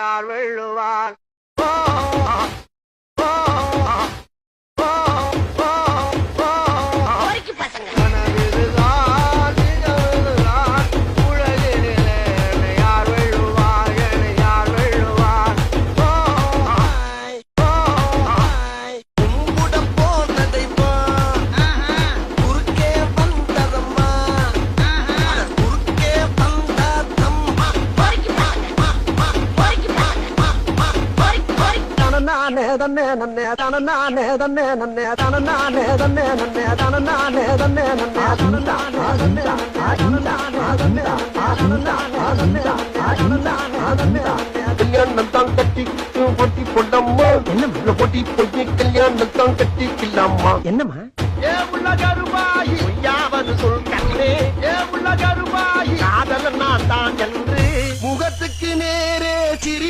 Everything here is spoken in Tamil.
யார் வெல்லுவார் தன்னே நன்னே தன நானே தன்னே நன்னே தன நானே தன்னே நன்னே தன நானே தன்னே நன்னே தன நானே தன்னே கல்யாணம் தான் கட்டி பொட்டி பொண்டம்மா என்ன பொட்டி பொட்டி கல்யாணம் தான் கட்டிக்கலாமா என்னம்மா ஏ உள்ள கருவாயி யாவது சொல் கண்ணே ஏ உள்ள கருவாயி காதல் நான் தான்